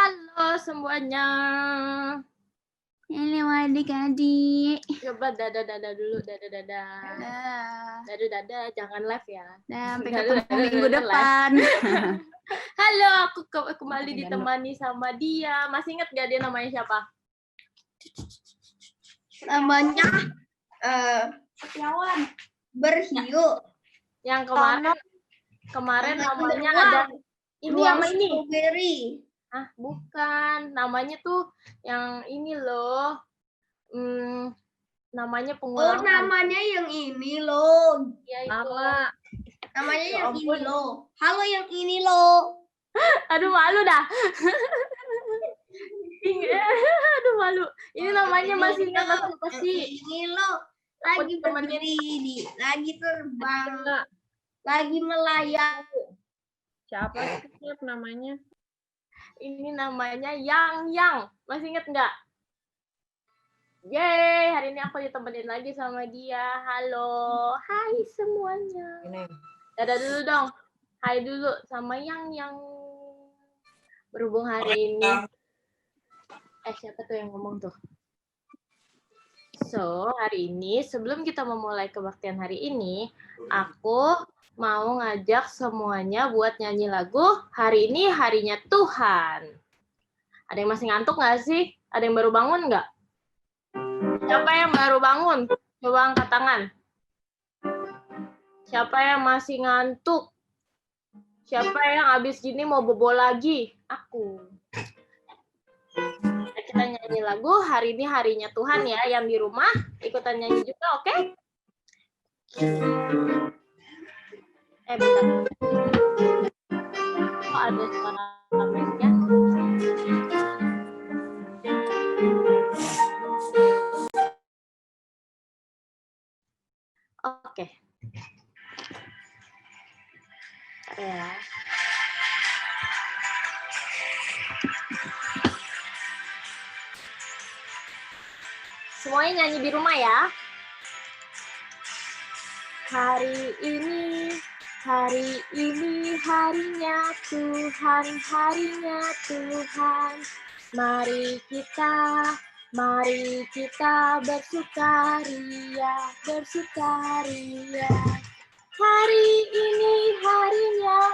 Halo semuanya. Halo adik-adik. Coba dadah dulu, dadah. Dadah, jangan live ya. Sampai ketemu minggu depan. Halo, aku kembali ditemani sama dia. Masih ingat gak dia namanya siapa? Namanya Setiawan Berhiu. Yang kemarin namanya ada ini sama ini. Strawberry. Ah, bukan. Namanya tuh yang ini loh. Namanya pengulangan. Oh, namanya yang ini loh. Ya itu. Namanya Ya yang ampun. ini loh. Halo yang ini loh. Aduh malu dah. Aduh malu. Ini namanya masih ingat apa sih? Ini loh. Lagi berdiri, lagi terbang, lagi melayang. Siapa sih namanya? Ini namanya Yang. Masih ingat nggak? Yeay, hari ini aku ditemenin lagi sama dia. Halo, hai semuanya. Dadah dulu dong. Hai dulu sama Yang. Berhubung hari ini. Siapa tuh yang ngomong tuh? So, hari ini sebelum kita memulai kebaktian hari ini, aku mau ngajak semuanya buat nyanyi lagu Hari Ini Harinya Tuhan. Ada yang masih ngantuk nggak sih? Ada yang baru bangun nggak? Siapa yang baru bangun? Coba angkat tangan. Siapa yang masih ngantuk? Siapa yang habis gini mau bobo lagi? Aku. Kita nyanyi lagu Hari Ini Harinya Tuhan ya. Yang di rumah ikutan nyanyi juga, oke? Bentar. Kok ada suara mesnya? Oke. Ya. Semuanya nyanyi di rumah ya. Hari ini harinya Tuhan, harinya Tuhan. Mari kita bersukaria. Hari ini harinya,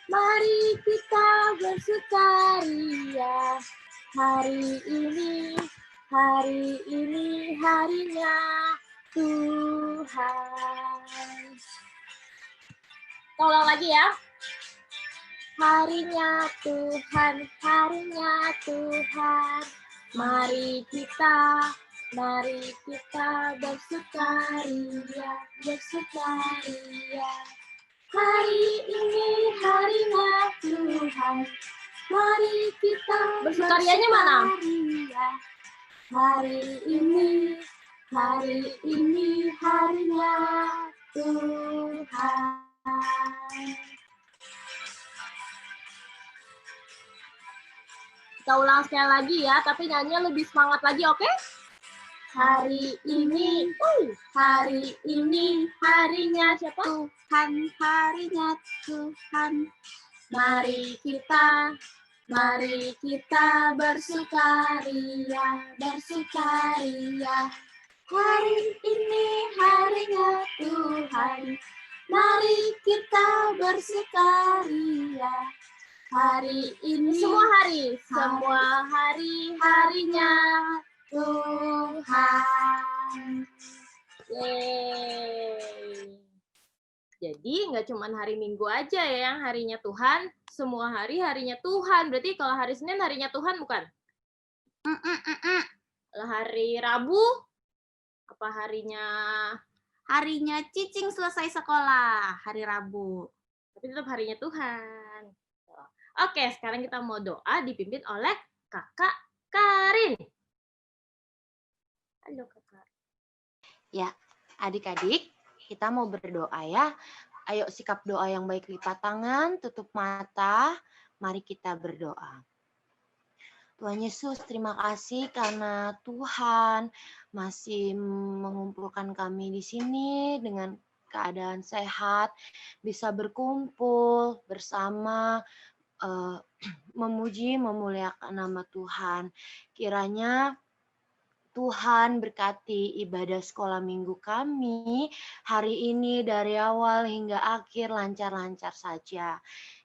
mari kita bersukaria. Hari ini harinya Tuhan. Tolong lagi ya. Harinya Tuhan. Mari kita bersukaria. Hari ini harinya Tuhan. Mari kita bersukarianya mana? Hari ini harinya Tuhan. Kita ulang sekali lagi ya, tapi nyanyinya lebih semangat lagi, oke? Hari ini harinya siapa? Tuhan, harinya Tuhan. Mari kita bersukaria. Hari ini harinya Tuhan. Mari kita bersukaria. Hari ini semua hari harinya Tuhan. Yeay. Jadi nggak cuma hari Minggu aja ya yang harinya Tuhan, semua hari harinya Tuhan. Berarti kalau hari Senin harinya Tuhan bukan? Kalau hari Rabu apa harinya? Harinya Cicing selesai sekolah, hari Rabu. Tapi tetap harinya Tuhan. Oke, sekarang kita mau doa dipimpin oleh Kakak Karin. Halo Kakak. Ya, adik-adik, kita mau berdoa ya. Ayo sikap doa yang baik, lipat tangan, tutup mata. Mari kita berdoa. Tuhan Yesus, terima kasih karena Tuhan masih mengumpulkan kami di sini dengan keadaan sehat, bisa berkumpul bersama memuji, memuliakan nama Tuhan. Kiranya Tuhan berkati ibadah sekolah minggu kami hari ini dari awal hingga akhir lancar-lancar saja.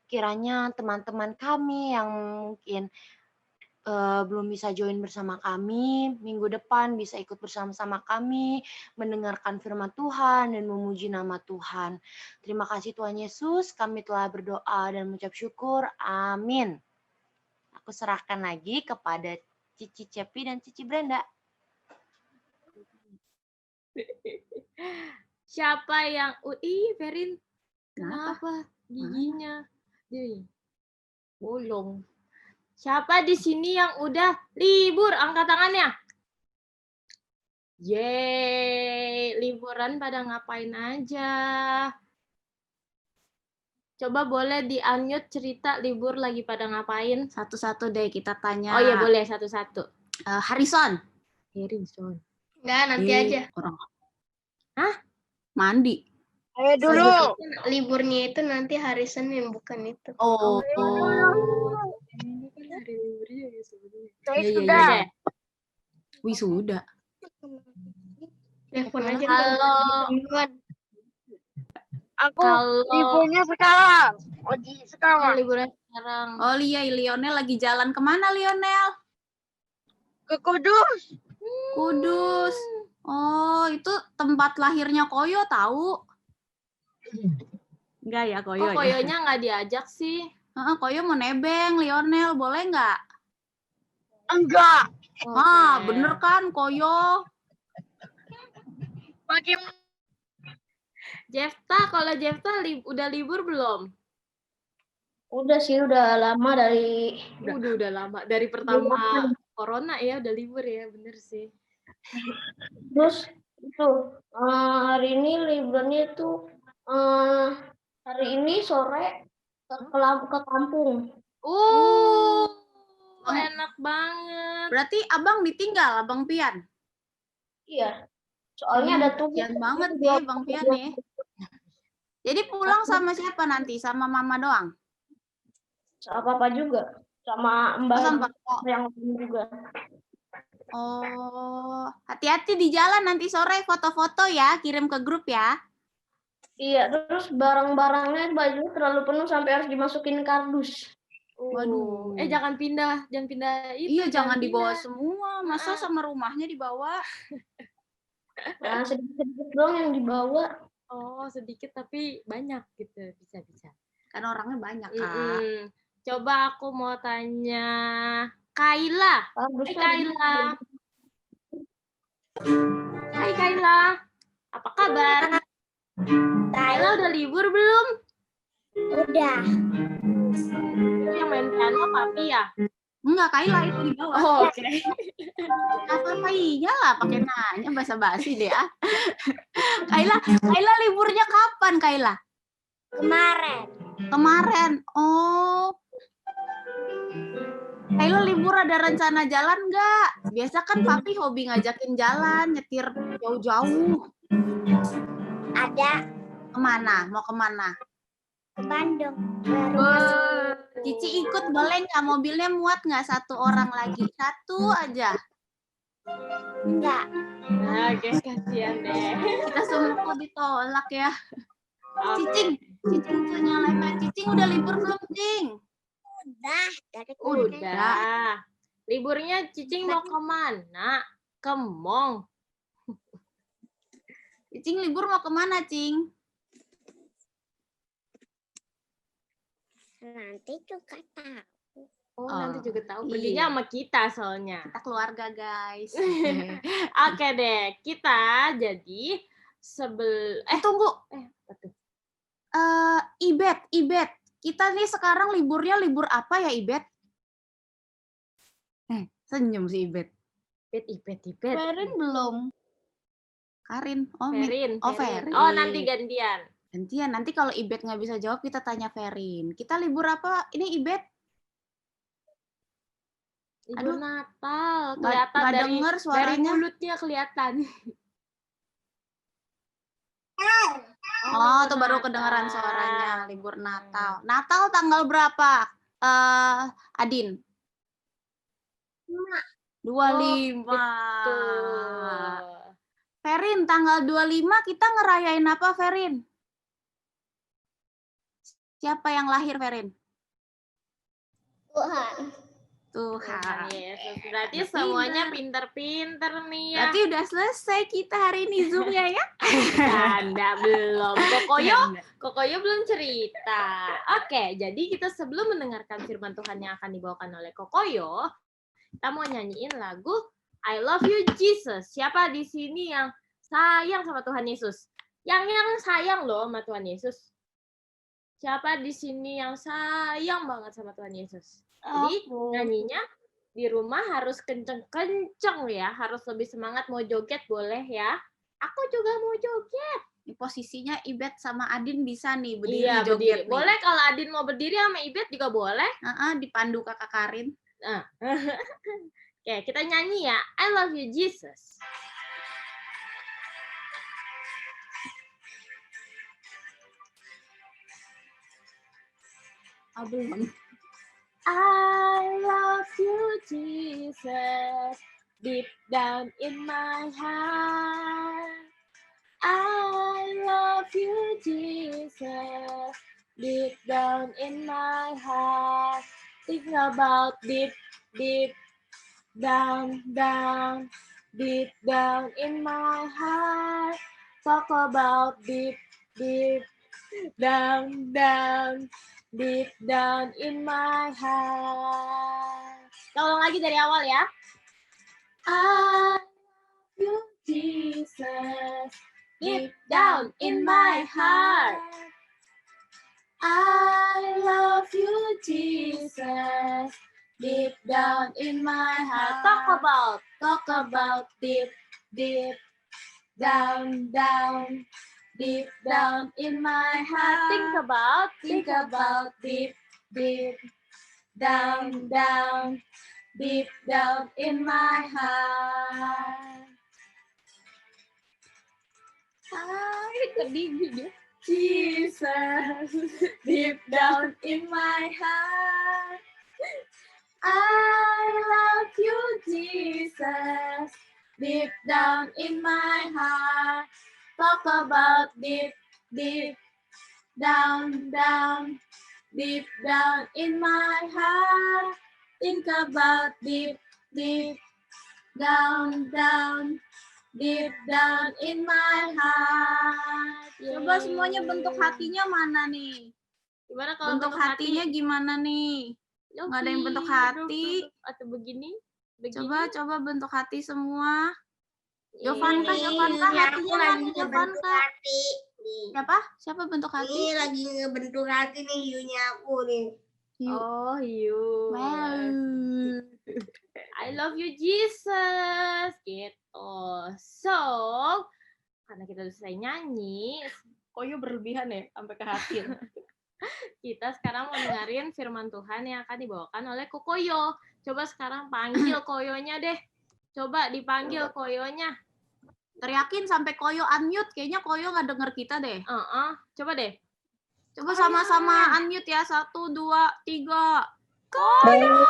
Kiranya teman-teman kami yang mungkin belum bisa join bersama kami, minggu depan bisa ikut bersama-sama kami, mendengarkan firman Tuhan dan memuji nama Tuhan. Terima kasih Tuhan Yesus, kami telah berdoa dan mengucap syukur. Amin. Aku serahkan lagi kepada Cici Cepi dan Cici Brenda. Siapa yang Verin, kenapa giginya dia bolong? Siapa di sini yang udah libur? Angkat tangannya. Yeay, liburan pada ngapain aja? Coba boleh di-unmute cerita libur lagi pada ngapain? Satu-satu deh kita tanya. Oh iya, boleh satu-satu. Harrison. Harrison. Enggak, nanti aja. Orang. Hah? Mandi. Ayo dulu. Liburnya itu nanti hari Senin, bukan itu. Oh. Ini kan hari liburnya ya sebenarnya. Saya Iya, sudah. Oke. Wisuda. Telepon aja. Kalau Aku Kalau- liburnya sekarang. Sekarang. liburan sekarang. Oh iya, Lionel lagi jalan kemana Lionel? Ke Kudus. Kudus. Oh, itu tempat lahirnya Koyo tahu? Enggak ya Koyo Kok ya? koyonya nggak diajak sih? Koyo mau nebeng, Lionel boleh nggak? Enggak. Ah, Oke. bener kan Koyo? Bagaimana? Jefta, kalau Jefta udah libur belum? Udah sih, udah lama dari Udah lama. Dari pertama corona ya udah libur ya, bener sih. terus itu hari ini liburnya itu hari ini sore ke kampung. Enak banget. Berarti abang ditinggal, Abang Pian? Iya. Soalnya ada tugas. Kasian banget nih Bang Pian nih. Jadi pulang sama siapa nanti? Sama mama doang? Sama papa juga. Sama mbak Sama Papa. yang lain juga. Oh, hati-hati di jalan nanti sore foto-foto ya, kirim ke grup ya. Iya, terus barang-barangnya baju terlalu penuh sampai harus dimasukin kardus. Waduh. Jangan pindah itu. Iya, jangan dibawa pindah. semua. Masa sama rumahnya dibawa? Nah, sedikit-sedikit doang yang dibawa. Oh, sedikit tapi banyak gitu. Bisa. Kan orangnya banyak, Kak. Mm-mm. Coba aku mau tanya Kaila. Kardusnya Kaila. Hai Kaila. Apa kabar? Kaila udah libur belum? udah. Yang main piano papi ya? Enggak, Kaila itu di bawah. Oh, oke. Apa iya lah pakai nanya basa-basi deh ah. Kaila liburnya kapan Kaila? Kemarin. Oh. Kaila libur ada rencana jalan nggak? Biasa kan papi hobi ngajakin jalan, nyetir jauh-jauh. Ada Kemana? Mau kemana? ke Bandung. Cici ikut boleh nggak? Mobilnya muat nggak satu orang lagi? Satu aja. Enggak. Nah, guys, kasihan deh. Kita semua ditolak ya. Oke. Cicing tuh nyalain. Cicing udah libur belum, Cing? Udah dari kemarin. Udah. Liburnya Cicing mau kemana? Ke Mong. Cicing libur mau kemana, Cing? Nanti juga tahu. Oh, Oh, nanti juga tahu. iya. Perginya sama kita soalnya. Kita keluarga, guys. Oke deh, kita jadi Tunggu. apa tuh? Ibet. Kita nih sekarang liburnya libur apa ya, Ibet? Senyum si Ibet. Ibet. Ferin belum. Karin. Oh, Ferin. Ferin. Oh, nanti gantian. gantian. Nanti kalau Ibet nggak bisa jawab, kita tanya Ferin. Kita libur apa? Ini Ibet. Libur Aduh. Natal. Nggak Kelihatan dari denger dari suaranya. mulutnya kelihatan. Oh, tuh baru Natal. kedengeran suaranya. Libur Natal. Natal tanggal berapa? Adin? 25. Ferin, tanggal 25 kita ngerayain apa, Ferin? Siapa yang lahir, Ferin? Tuhan. Tuhan. Yesus. Berarti semuanya pinter-pinter nih ya. Berarti udah selesai kita hari ini Zoom-nya ya? Canda belum. Kokoyo belum cerita. Oke, jadi kita sebelum mendengarkan firman Tuhan yang akan dibawakan oleh Kokoyo, kita mau nyanyiin lagu I Love You Jesus. Siapa di sini yang sayang sama Tuhan Yesus? Yang sayang loh sama Tuhan Yesus. Siapa di sini yang sayang banget sama Tuhan Yesus? Jadi nyanyinya di rumah harus kenceng-kenceng ya, harus lebih semangat. Mau joget boleh ya. Aku juga mau joget. Ini posisinya Ibet sama Adin bisa nih berdiri Iya, joget berdiri. nih. Boleh kalau Adin mau berdiri sama Ibet juga boleh. Dipandu kakak Karin. Nah. Oke, kita nyanyi ya. I love you Jesus. Belum. I love you Jesus. Deep down in my heart. I love you Jesus. Deep down in my heart. Think about deep down, deep down in my heart. Talk about deep down, deep down in my heart. Tolong lagi dari awal ya. I love you Jesus, deep down in my heart. I love you Jesus, deep down in my heart. Talk about deep down, deep down in my heart. Think about deep down, deep down in my heart. Jesus, deep down in my heart. I love you, Jesus, deep down in my heart. Talk about deep down, deep down in my heart. Think about deep down, deep down in my heart. Coba semuanya bentuk hatinya mana nih? Gimana kalau Bentuk hatinya gimana nih? Nggak ada yang bentuk hati. Atau begini? Coba bentuk hati semua. Jovanka hatinya mana? Jovanka. Hati. Siapa? Siapa bentuk hati? Ini lagi ngebentuk hati nih hiunya aku nih. Oh, you. Wow. I love you, Jesus. Gitu. So, karena kita udah selesai nyanyi, Koyo berlebihan ya, sampai ke hati. Kita sekarang mau dengerin firman Tuhan yang akan dibawakan oleh Kokoyo. Coba sekarang panggil Koyonya deh. Coba dipanggil Koyonya. Teriakin sampai Koyo unmute. Kayaknya Koyo nggak denger kita deh. Coba deh. Coba sama-sama unmute ya. 1, 2, 3. Koyo!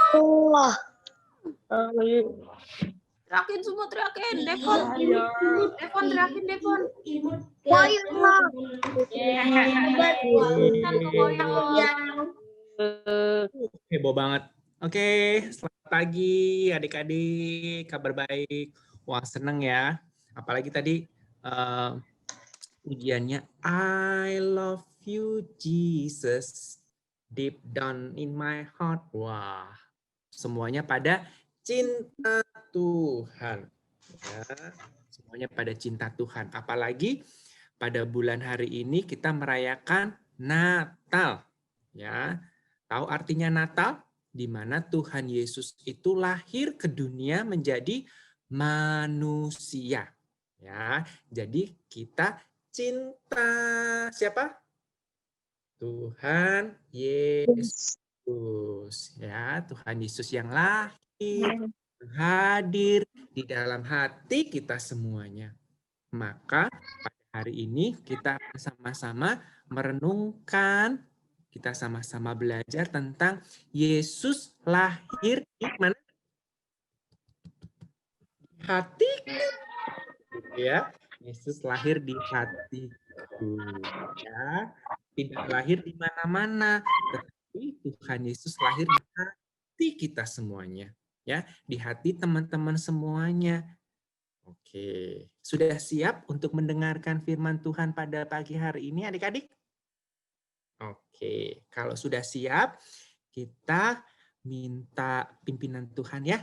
Teriakin semua, teriakin. Devon teriakin, Devon. Koyo. Heboh banget. Oke, selamat pagi adik-adik, kabar baik. Wah, seneng ya. Apalagi tadi ujiannya I love you Jesus, deep down in my heart. Wah, semuanya pada cinta Tuhan. Ya, semuanya pada cinta Tuhan. Apalagi pada bulan hari ini kita merayakan Natal. Ya, tahu artinya Natal? Di mana Tuhan Yesus itu lahir ke dunia menjadi manusia. Ya, jadi kita cinta siapa? Tuhan Yesus. Ya, Tuhan Yesus yang lahir, hadir di dalam hati kita semuanya. Maka pada hari ini kita sama-sama merenungkan kita sama-sama belajar tentang Yesus lahir di mana? Hatiku. Ya, Yesus lahir di hatiku. Ya, tidak lahir di mana-mana, tetapi Tuhan Yesus lahir di hati kita semuanya. Ya, di hati teman-teman semuanya. Oke, sudah siap untuk mendengarkan firman Tuhan pada pagi hari ini, adik-adik? Oke, kalau sudah siap, kita minta pimpinan Tuhan ya.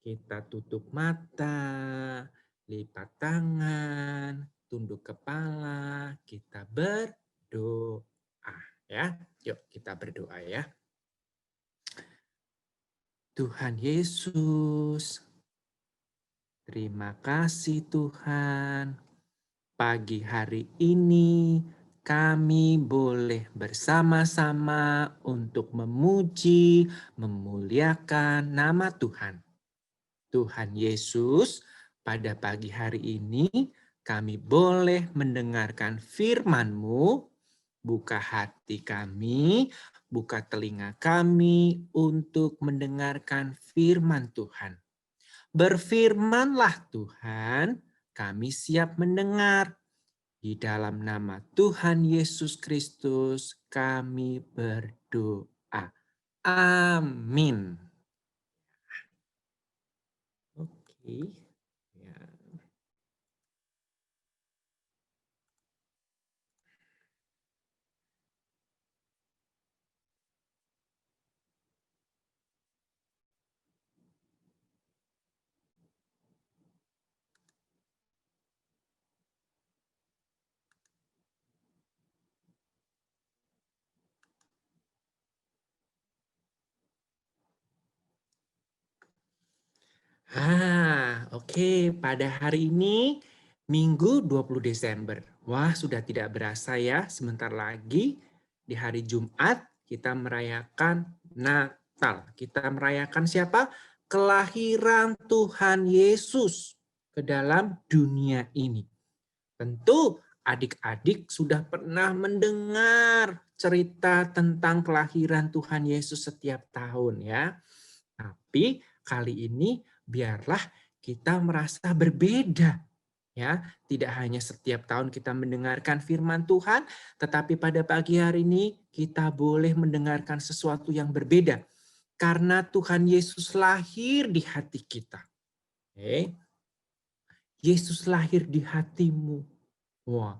Kita tutup mata, lipat tangan, tunduk kepala, kita berdoa ya. Yuk kita berdoa ya. Tuhan Yesus, terima kasih Tuhan. Pagi hari ini kami boleh bersama-sama untuk memuji, memuliakan nama Tuhan. Tuhan Yesus, pada pagi hari ini kami boleh mendengarkan firman-Mu. Buka hati kami, buka telinga kami untuk mendengarkan firman Tuhan. Berfirmanlah Tuhan, kami siap mendengar. Di dalam nama Tuhan Yesus Kristus kami berdoa. Amin. Oke. Ya. Oke. Pada hari ini, Minggu 20 Desember. Wah, sudah tidak berasa ya. Sebentar lagi di hari Jumat kita merayakan Natal. Kita merayakan siapa? Kelahiran Tuhan Yesus ke dalam dunia ini. Tentu adik-adik sudah pernah mendengar cerita tentang kelahiran Tuhan Yesus setiap tahun ya. Tapi kali ini biarlah kita merasa berbeda. Ya, tidak hanya setiap tahun kita mendengarkan firman Tuhan, tetapi pada pagi hari ini kita boleh mendengarkan sesuatu yang berbeda. Karena Tuhan Yesus lahir di hati kita. Oke. Yesus lahir di hatimu. Wah,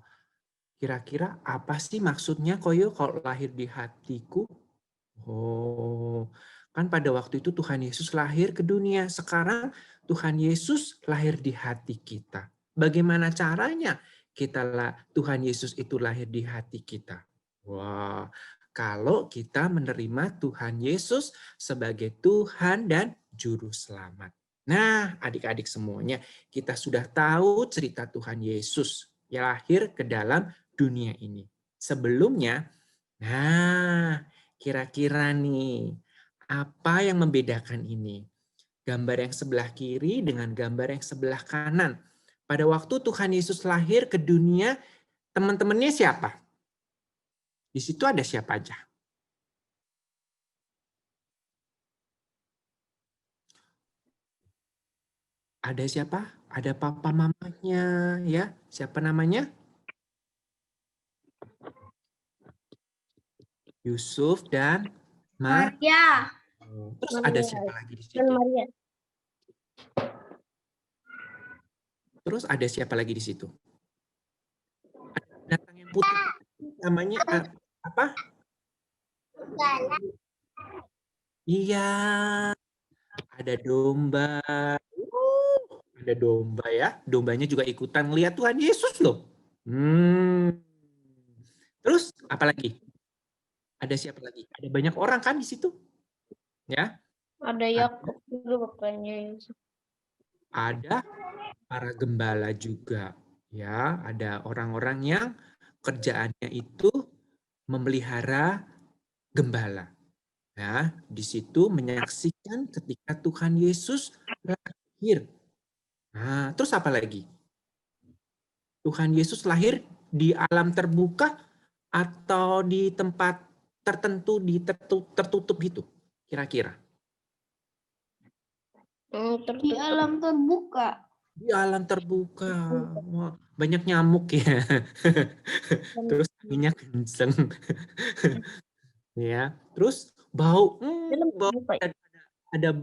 kira-kira apa sih maksudnya Koyo kalau lahir di hatiku? Oh, kan pada waktu itu Tuhan Yesus lahir ke dunia. Sekarang Tuhan Yesus lahir di hati kita. Bagaimana caranya Tuhan Yesus itu lahir di hati kita? Wah, kalau kita menerima Tuhan Yesus sebagai Tuhan dan Juru Selamat. Nah, adik-adik semuanya, kita sudah tahu cerita Tuhan Yesus yang lahir ke dalam dunia ini. Sebelumnya, kira-kira nih, apa yang membedakan ini? Gambar yang sebelah kiri dengan gambar yang sebelah kanan. Pada waktu Tuhan Yesus lahir ke dunia, teman-temannya siapa? Di situ ada siapa aja? Ada siapa? Ada papa mamanya, ya. Siapa namanya? Yusuf dan Maria. Terus ada siapa lagi di situ? Maria. Terus ada siapa lagi di situ? Ada binatang yang putih. Namanya apa? Iya. Ada domba. Ada domba ya. Dombanya juga ikutan lihat Tuhan Yesus loh. Terus apa lagi? Ada siapa lagi? Ada banyak orang kan di situ? Ya. Ada Yakub juga bapaknya Yesus. Ada para gembala juga. Ya, ada orang-orang yang kerjaannya itu memelihara gembala. Ya, di situ menyaksikan ketika Tuhan Yesus lahir. Nah, terus apa lagi? Tuhan Yesus lahir di alam terbuka atau di tempat tertentu tertutup gitu? Kira-kira. Di alam terbuka. Di alam terbuka. Wah, banyak nyamuk ya. Terus anginnya kenceng. Ya. Terus bau, bau ada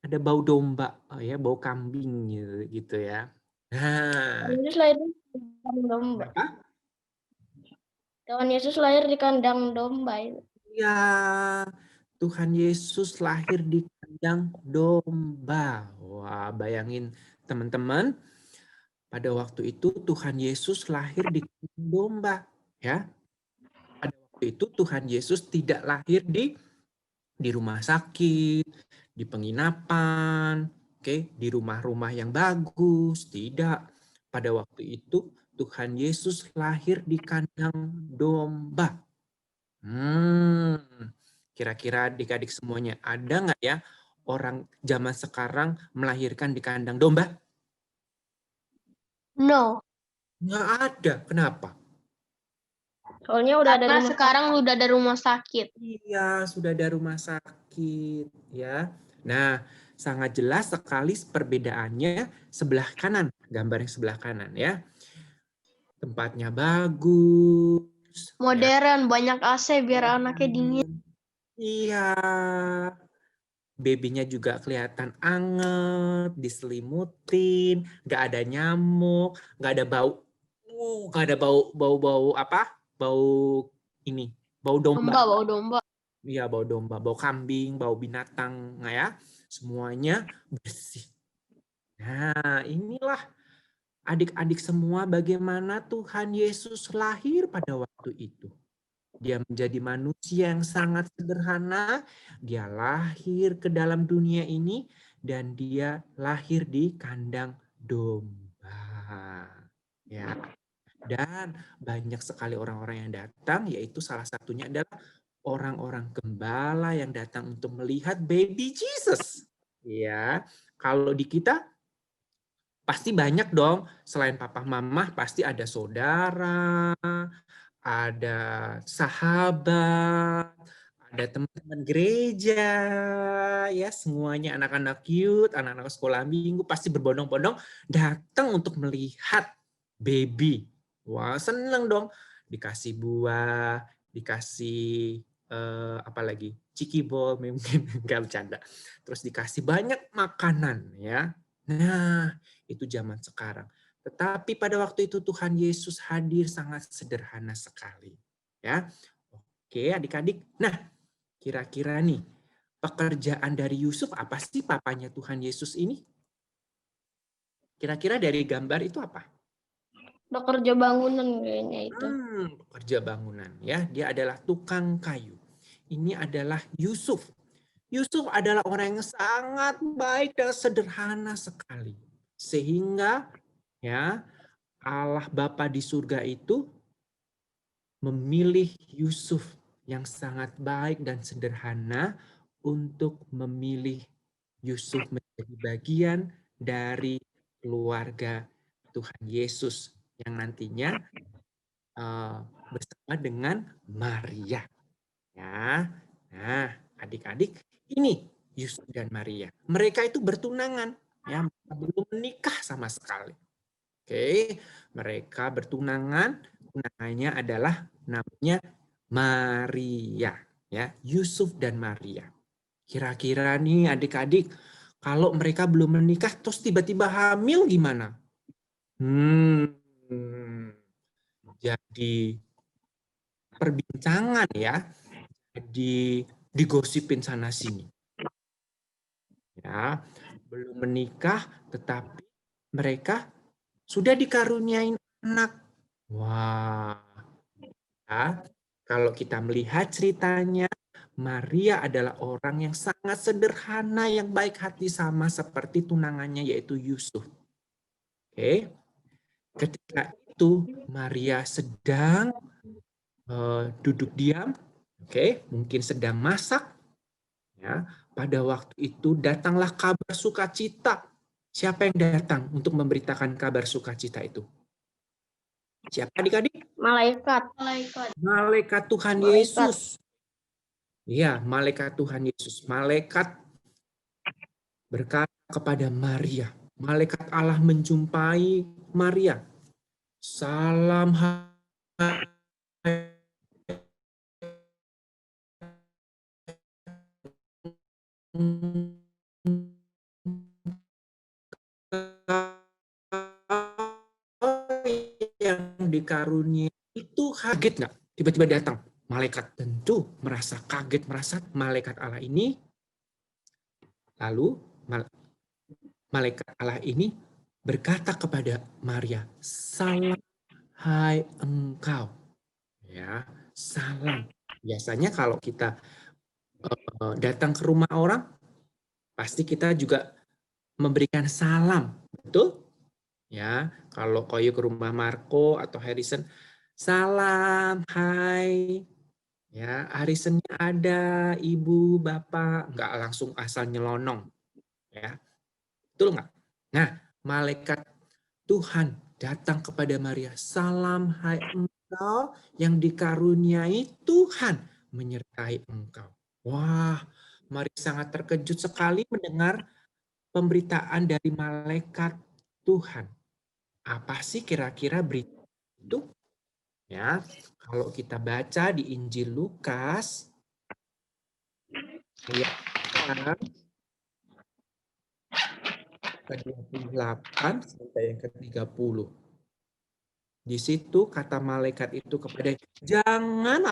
ada bau domba, ya, bau kambing gitu ya. Nah, Yesus lahir di kandang domba. apa? Tuhan Yesus lahir di kandang domba. Ya, Tuhan Yesus lahir di kandang domba. Wah, bayangin teman-teman, pada waktu itu Tuhan Yesus lahir di kandang domba, ya. Pada waktu itu Tuhan Yesus tidak lahir di rumah sakit, di penginapan, di rumah-rumah yang bagus, tidak. Pada waktu itu Tuhan Yesus lahir di kandang domba. Kira-kira adik-adik semuanya ada nggak ya orang zaman sekarang melahirkan di kandang domba? No. Nggak ada. Kenapa? Soalnya udah ada Karena rumah sekarang udah ada rumah sakit. Iya, sudah ada rumah sakit, ya. Nah, sangat jelas sekali perbedaannya sebelah kanan, gambar yang sebelah kanan ya. Tempatnya bagus. Modern, banyak AC biar anaknya dingin. Iya. Babynya juga kelihatan anget, diselimutin, nggak ada nyamuk, nggak ada bau, nggak ada bau apa? Bau ini, bau domba. Bau domba. Iya, bau domba, bau kambing, bau binatang, nggak ya? Semuanya bersih. Nah, inilah adik-adik semua bagaimana Tuhan Yesus lahir pada waktu itu. Dia menjadi manusia yang sangat sederhana. Dia lahir ke dalam dunia ini dan dia lahir di kandang domba. Ya. Dan banyak sekali orang-orang yang datang, yaitu salah satunya adalah orang-orang gembala yang datang untuk melihat baby Jesus. Ya, kalau di kita pasti banyak dong, selain papa mama pasti ada saudara, ada sahabat, ada teman-teman gereja, ya semuanya anak-anak cute, anak-anak sekolah minggu pasti berbondong-bondong datang untuk melihat baby. Wah, seneng dong, dikasih buah, dikasih apa lagi, cikibol mungkin, nggak bercanda. Terus dikasih banyak makanan ya. Nah, itu zaman sekarang. Tetapi pada waktu itu Tuhan Yesus hadir sangat sederhana sekali. Ya. Oke, adik-adik. Nah, kira-kira nih, pekerjaan dari Yusuf apa sih papanya Tuhan Yesus ini? Kira-kira dari gambar itu apa? bekerja bangunan kayaknya itu. Pekerja bangunan ya. Dia adalah tukang kayu. Ini adalah Yusuf. Yusuf adalah orang yang sangat baik dan sederhana sekali. Sehingga ya Allah Bapa di surga itu memilih Yusuf yang sangat baik dan sederhana untuk memilih Yusuf menjadi bagian dari keluarga Tuhan Yesus yang nantinya bersama dengan Maria. Ya, nah adik-adik ini Yusuf dan Maria. Mereka itu bertunangan, ya belum menikah sama sekali. Oke, mereka bertunangan, tunangannya adalah namanya Maria, ya Yusuf dan Maria. Kira-kira nih adik-adik, kalau mereka belum menikah terus tiba-tiba hamil gimana? Jadi perbincangan ya, jadi digosipin sana sini. Ya, belum menikah tetapi mereka sudah dikaruniain anak. Wah. Ya, kalau kita melihat ceritanya, Maria adalah orang yang sangat sederhana, yang baik hati sama seperti tunangannya yaitu Yusuf. Oke. Ketika itu Maria sedang duduk diam, mungkin sedang masak. Ya, pada waktu itu datanglah kabar sukacita. Siapa yang datang untuk memberitakan kabar sukacita itu? Siapa adik-adik? Malaikat. Malaikat Tuhan Yesus. Iya, malaikat Tuhan Yesus. Malaikat berkata kepada Maria. Malaikat Allah menjumpai Maria. Salam hai yang dikaruniai. Itu kaget nggak? Tiba-tiba datang. Malaikat tentu merasa kaget, merasa malaikat Allah ini. Lalu malaikat Allah ini berkata kepada Maria, salam hai engkau. Ya, salam. Biasanya kalau kita datang ke rumah orang, pasti kita juga memberikan salam, betul? Ya, kalau Koyo ke rumah Marco atau Harrison, salam, hai. Ya, Harrisonnya ada, ibu, bapak, nggak langsung asal nyelonong. Ya, betul nggak? Nah, malaikat Tuhan datang kepada Maria, salam, hai engkau yang dikaruniai Tuhan menyertai engkau. Wah, Maria sangat terkejut sekali mendengar pemberitaan dari malaikat Tuhan. Apa sih kira-kira berita itu? Ya, kalau kita baca di Injil Lukas ayat ke-28 sampai yang ke-30. Di situ kata malaikat itu kepada, jangan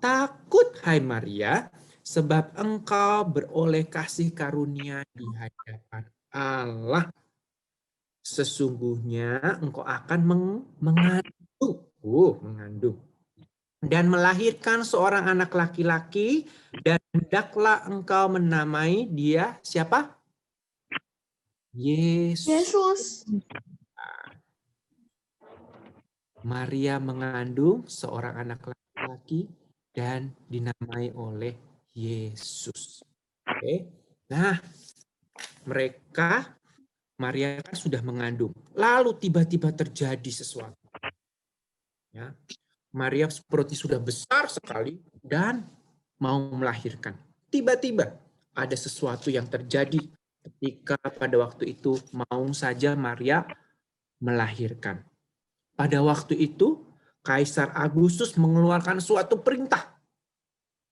takut hai Maria, sebab engkau beroleh kasih karunia di hadapan Allah. Sesungguhnya engkau akan mengandung dan melahirkan seorang anak laki-laki, dan hendaklah engkau menamai dia siapa? Yesus. Maria mengandung seorang anak laki-laki dan dinamai oleh Yesus. Oke. Nah, Maria kan sudah mengandung. Lalu tiba-tiba terjadi sesuatu. Ya. Maria seperti sudah besar sekali dan mau melahirkan. Tiba-tiba ada sesuatu yang terjadi ketika pada waktu itu mau saja Maria melahirkan. Pada waktu itu Kaisar Agustus mengeluarkan suatu perintah.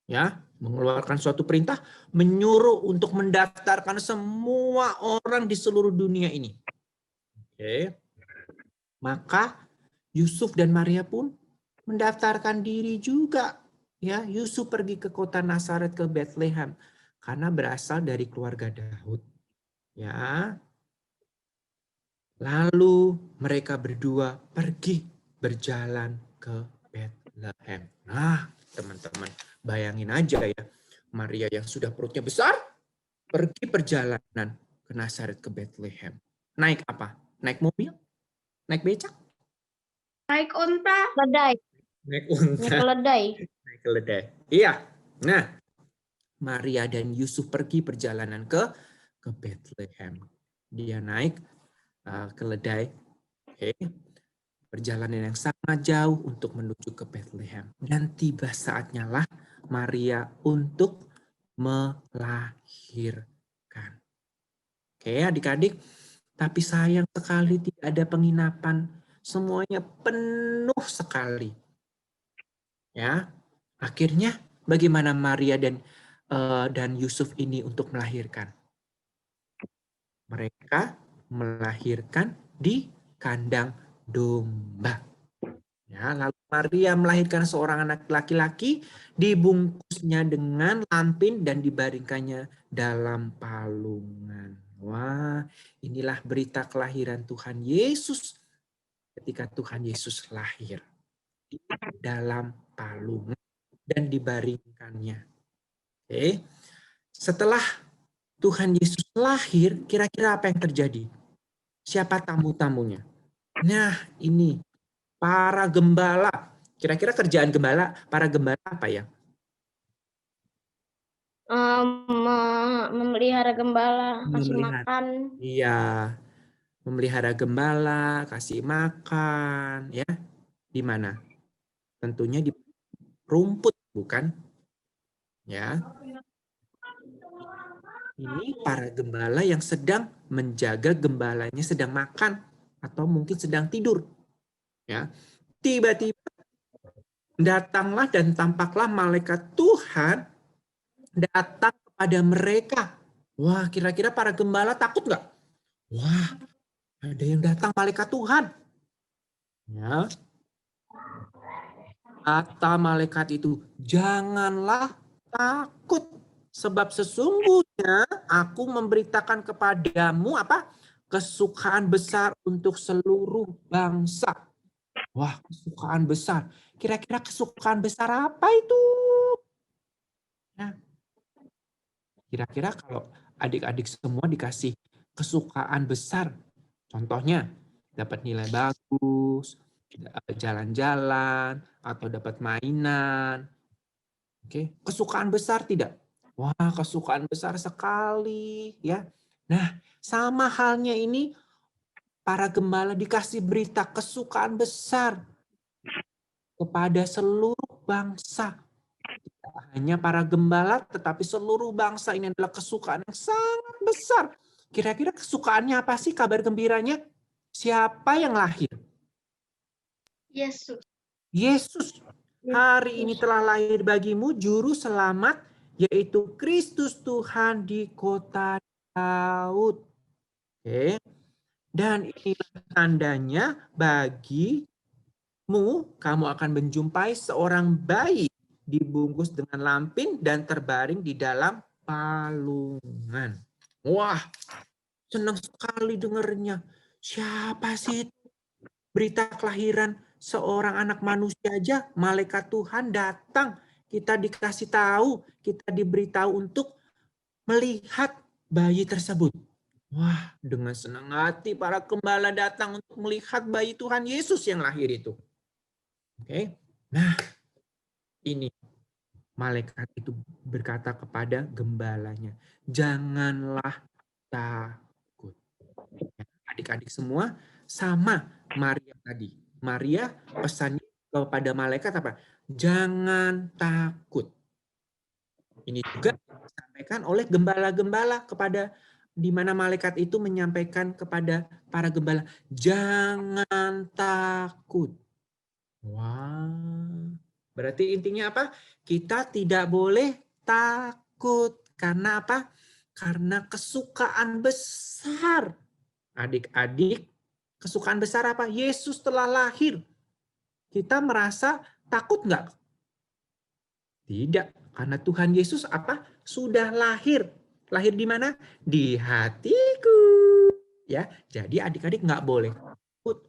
Ya, mengeluarkan suatu perintah menyuruh untuk mendaftarkan semua orang di seluruh dunia ini. Oke. Maka Yusuf dan Maria pun mendaftarkan diri juga. Ya, Yusuf pergi ke kota Nazaret ke Bethlehem karena berasal dari keluarga Daud. Ya. Lalu mereka berdua pergi berjalan ke Bethlehem. Nah, teman-teman, bayangin aja ya. Maria yang sudah perutnya besar pergi perjalanan ke Nazaret ke Bethlehem. Naik apa? Naik mobil? Naik becak? Naik unta. Keledai. Naik unta. Keledai. Naik keledai. Iya. Nah, Maria dan Yusuf pergi perjalanan ke Bethlehem. Dia naik keledai. Oke. Perjalanan yang sangat jauh untuk menuju ke Bethlehem. Dan tiba saatnya lah Maria untuk melahirkan. Oke, adik-adik. Tapi sayang sekali tidak ada penginapan. Semuanya penuh sekali. Ya, akhirnya bagaimana Maria dan Yusuf ini untuk melahirkan? Mereka melahirkan di kandang domba. Ya, lalu Maria melahirkan seorang anak laki-laki, dibungkusnya dengan lampin dan dibaringkannya dalam palungan. Wah, inilah berita kelahiran Tuhan Yesus ketika Tuhan Yesus lahir di dalam palungan dan dibaringkannya. Oke. Setelah Tuhan Yesus lahir, kira-kira apa yang terjadi? Siapa tamu-tamunya? Nah, ini para gembala. Kira-kira kerjaan para gembala apa ya? Memelihara gembala, kasih makan. Iya, memelihara gembala, kasih makan, ya. Di mana? Tentunya di rumput, bukan? Ya. Ini para gembala yang sedang menjaga gembalanya sedang makan atau mungkin sedang tidur. Ya. Tiba-tiba datanglah dan tampaklah malaikat Tuhan datang kepada mereka. Wah, kira-kira para gembala takut nggak? Wah, ada yang datang malaikat Tuhan. Ya. Kata malaikat itu, janganlah takut. Sebab sesungguhnya aku memberitakan kepadamu apa? Kesukaan besar untuk seluruh bangsa. Wah, kesukaan besar. Kira-kira kesukaan besar apa itu? Nah, kira-kira kalau adik-adik semua dikasih kesukaan besar, contohnya dapat nilai bagus, jalan-jalan, atau dapat mainan. Oke, kesukaan besar tidak? Wah, kesukaan besar sekali ya. Nah, sama halnya ini para gembala dikasih berita kesukaan besar kepada seluruh bangsa. Tidak hanya para gembala, tetapi seluruh bangsa ini adalah kesukaan yang sangat besar. Kira-kira kesukaannya apa sih, kabar gembiranya? Siapa yang lahir? Yesus. Yesus. Hari ini telah lahir bagimu juru selamat, yaitu Kristus Tuhan di kota Daud. Oke. Dan inilah tandanya bagimu, kamu akan menjumpai seorang bayi dibungkus dengan lampin dan terbaring di dalam palungan. Wah, senang sekali dengarnya. Siapa sih itu? Berita kelahiran seorang anak manusia aja, malaikat Tuhan datang. Kita dikasih tahu, kita diberitahu untuk melihat bayi tersebut. Wah, dengan senang hati para gembala datang untuk melihat bayi Tuhan Yesus yang lahir itu. Oke. Nah, ini malaikat itu berkata kepada gembalanya, janganlah takut. Adik-adik semua sama Maria tadi. Maria pesannya kepada malaikat apa? Jangan takut. Ini juga disampaikan oleh gembala-gembala kepada di mana malaikat itu menyampaikan kepada para gembala, jangan takut. Wah, berarti intinya apa? Kita tidak boleh takut. Karena apa? Karena kesukaan besar. Adik-adik, kesukaan besar apa? Yesus telah lahir. Kita merasa takut nggak? Tidak, karena Tuhan Yesus apa? Sudah lahir. Lahir di mana? Di hatiku. Ya, jadi adik-adik nggak boleh takut.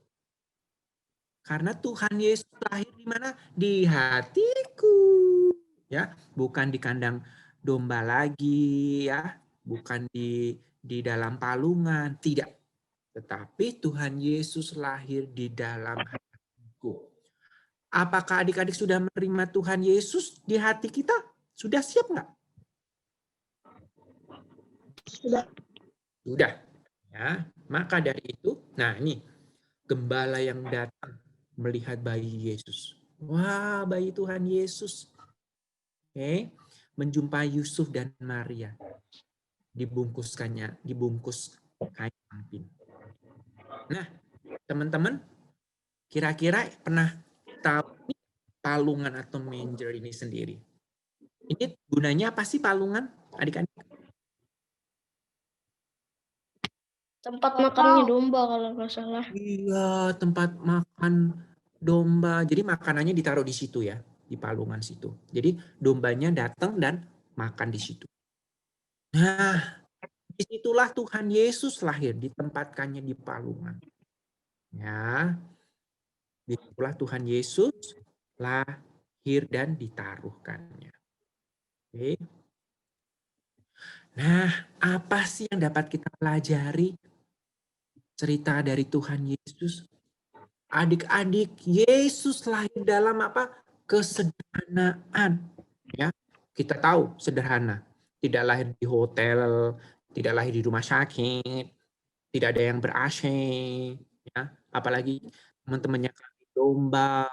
Karena Tuhan Yesus lahir di mana? Di hatiku. Ya, bukan di kandang domba lagi ya, bukan di dalam palungan, tidak. Tetapi Tuhan Yesus lahir di dalam hatiku. Apakah adik-adik sudah menerima Tuhan Yesus di hati kita? Sudah siap nggak? Sudah. Sudah. Ya, maka dari itu, nah ini gembala yang datang melihat bayi Yesus. Wah, bayi Tuhan Yesus. Oke, menjumpai Yusuf dan Maria. Dibungkus kain lampin. Nah, teman-teman, kira-kira pernah tahu palungan atau manger ini sendiri? Ini gunanya apa sih palungan, adik-adik? Tempat makannya domba kalau nggak salah. Iya, tempat makan domba. Jadi makanannya ditaruh di situ ya, di palungan situ. Jadi dombanya datang dan makan di situ. Nah, disitulah Tuhan Yesus lahir, ditempatkannya di palungan. Ya, disitulah Tuhan Yesus lahir dan ditaruhkannya. Oke. Nah, apa sih yang dapat kita pelajari cerita dari Tuhan Yesus? Adik-adik, Yesus lahir dalam apa? Kesederhanaan. Ya, kita tahu sederhana. Tidak lahir di hotel, tidak lahir di rumah sakit, tidak ada yang ber-AC, ya. Apalagi teman-temannya kambing domba.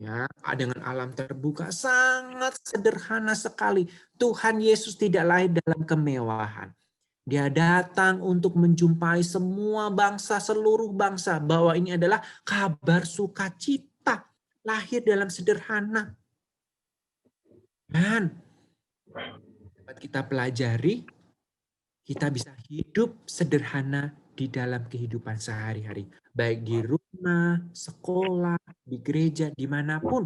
Ya, dengan alam terbuka sangat sederhana sekali. Tuhan Yesus tidak lahir dalam kemewahan. Dia datang untuk menjumpai semua bangsa, seluruh bangsa, bahwa ini adalah kabar sukacita, lahir dalam sederhana. Dan dapat kita pelajari, kita bisa hidup sederhana di dalam kehidupan sehari-hari. Baik di rumah, sekolah, di gereja, dimanapun.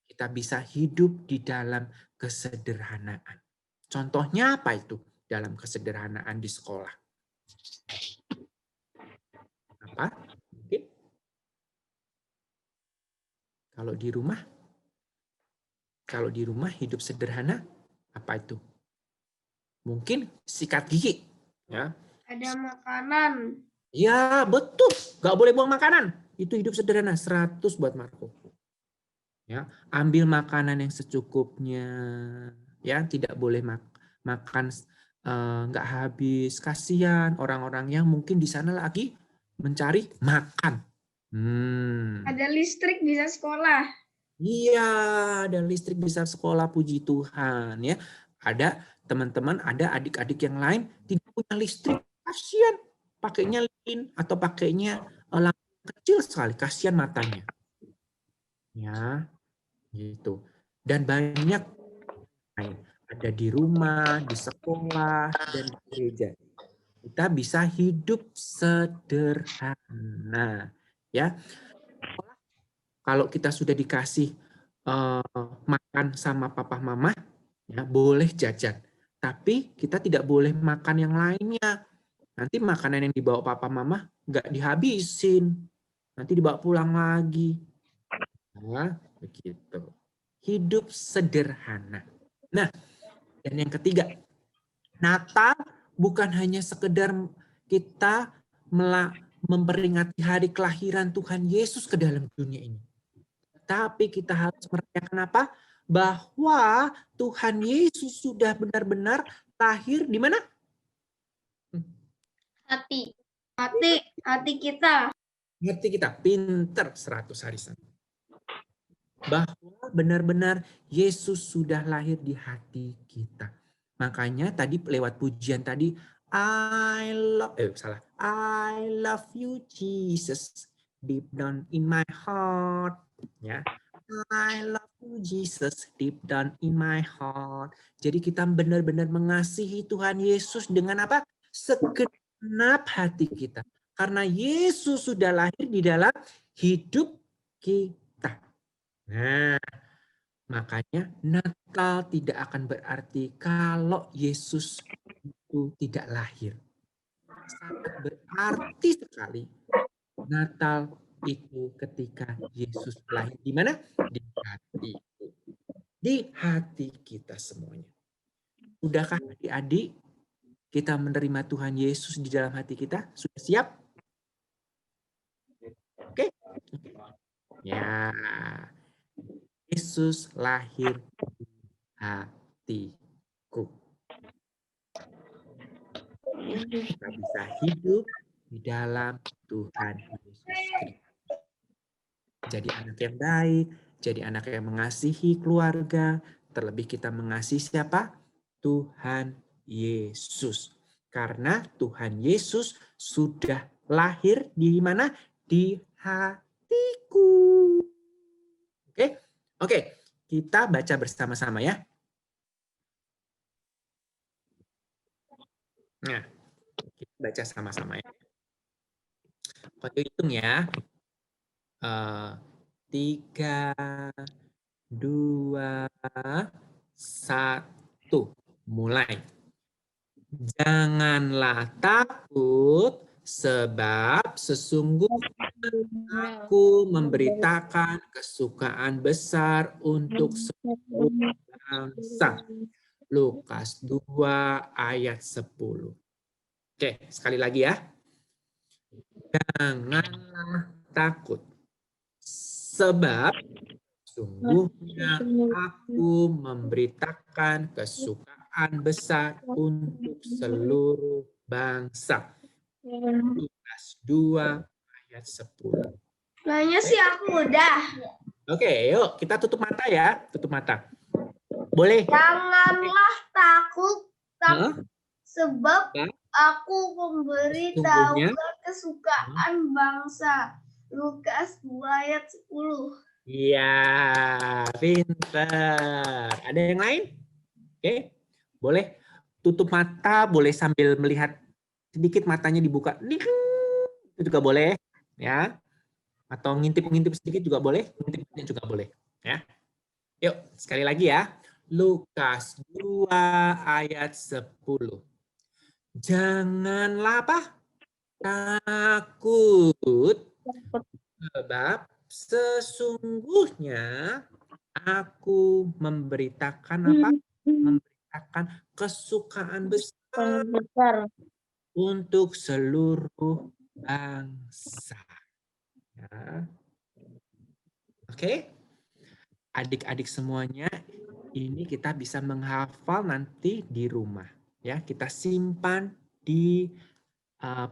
Kita bisa hidup di dalam kesederhanaan. Contohnya apa itu dalam kesederhanaan di sekolah? Apa? Mungkin? Kalau di rumah hidup sederhana, apa itu? Mungkin sikat gigi. Ya. Ada makanan. Ya, betul. Gak boleh buang makanan. Itu hidup sederhana. 100 buat Marco. Ya, ambil makanan yang secukupnya. Ya, tidak boleh makan nggak habis. Kasihan orang-orang yang mungkin di sana lagi mencari makan. Ada listrik bisa sekolah. Iya, ada listrik bisa sekolah, puji Tuhan ya. Ada teman-teman, ada adik-adik yang lain tidak punya listrik, kasihan. Pakainya lilin atau pakainya lampu kecil sekali, kasihan matanya. Ya, gitu. Dan banyak ada di rumah, di sekolah, dan di gereja. Kita bisa hidup sederhana, ya. Kalau kita sudah dikasih makan sama papa mama, ya boleh jajan. Tapi kita tidak boleh makan yang lainnya. Nanti makanan yang dibawa papa mama nggak dihabisin. Nanti dibawa pulang lagi. Nah, begitu. Hidup sederhana. Nah, dan yang ketiga, Natal bukan hanya sekedar kita memperingati hari kelahiran Tuhan Yesus ke dalam dunia ini. Tapi kita harus merayakan apa? Bahwa Tuhan Yesus sudah benar-benar lahir di mana? Hati kita. Hati kita, pinter 100 hari sana. Bahwa benar-benar Yesus sudah lahir di hati kita. Makanya tadi lewat pujian tadi, I love you Jesus, deep down in my heart. Ya, I love you Jesus, deep down in my heart. Jadi kita benar-benar mengasihi Tuhan Yesus dengan apa? Segenap hati kita. Karena Yesus sudah lahir di dalam hidup kita. Nah, makanya Natal tidak akan berarti kalau Yesus itu tidak lahir. Sangat berarti sekali Natal itu ketika Yesus lahir di mana? Di hati. Di hati kita semuanya. Sudahkah adik-adik kita menerima Tuhan Yesus di dalam hati kita? Sudah siap? Oke? Ya. Yesus lahir di hatiku. Kita bisa hidup di dalam Tuhan Yesus Kristus. Jadi anak yang baik, jadi anak yang mengasihi keluarga, terlebih kita mengasihi siapa? Tuhan Yesus. Karena Tuhan Yesus sudah lahir di mana? Di hatiku. Oke, kita baca bersama-sama ya. Nah, kita baca sama-sama ya. Kau hitung ya. 3, 2, 1. Mulai. Janganlah takut, sebab sesungguhnya aku memberitakan kesukaan besar untuk seluruh bangsa. Lukas 2 ayat 10. Oke, sekali lagi ya. Janganlah takut, sebab sesungguhnya aku memberitakan kesukaan besar untuk seluruh bangsa. Lukas 2 ayat 10. Kayaknya sih aku udah. Oke, yuk kita tutup mata ya. Tutup mata. Boleh. Janganlah takut, Heeh. sebab Ya. aku memberitahu Sesungguhnya. kesukaan bangsa. Lukas 2 ayat 10. Iya, pinter. Ada yang lain? Oke, boleh tutup mata, boleh sambil melihat sedikit matanya dibuka. Itu juga boleh, ya. Atau ngintip-ngintip sedikit juga boleh, ngintipnya juga boleh, ya. Yuk, sekali lagi ya. Lukas 2 ayat 10. Janganlah apa? Takut, sebab sesungguhnya aku memberitakan apa? Memberitakan kesukaan besar untuk seluruh bangsa. Ya. Oke, adik-adik semuanya, ini kita bisa menghafal nanti di rumah. Ya, kita simpan di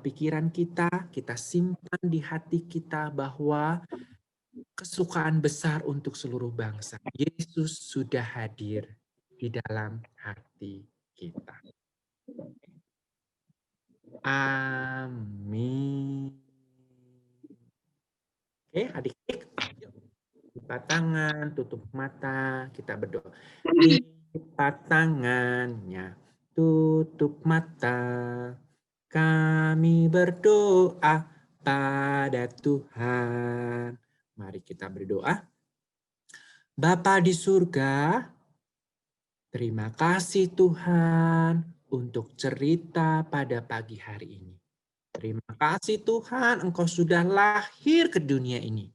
pikiran kita simpan di hati kita bahwa kesukaan besar untuk seluruh bangsa. Yesus sudah hadir di dalam hati kita. Amin. Oke, adik-adik, yuk. Lipat tangan, tutup mata, kita berdoa. Lipat tangannya, tutup mata. Kami berdoa pada Tuhan. Mari kita berdoa. Bapa di surga, terima kasih Tuhan untuk cerita pada pagi hari ini. Terima kasih Tuhan, Engkau sudah lahir ke dunia ini.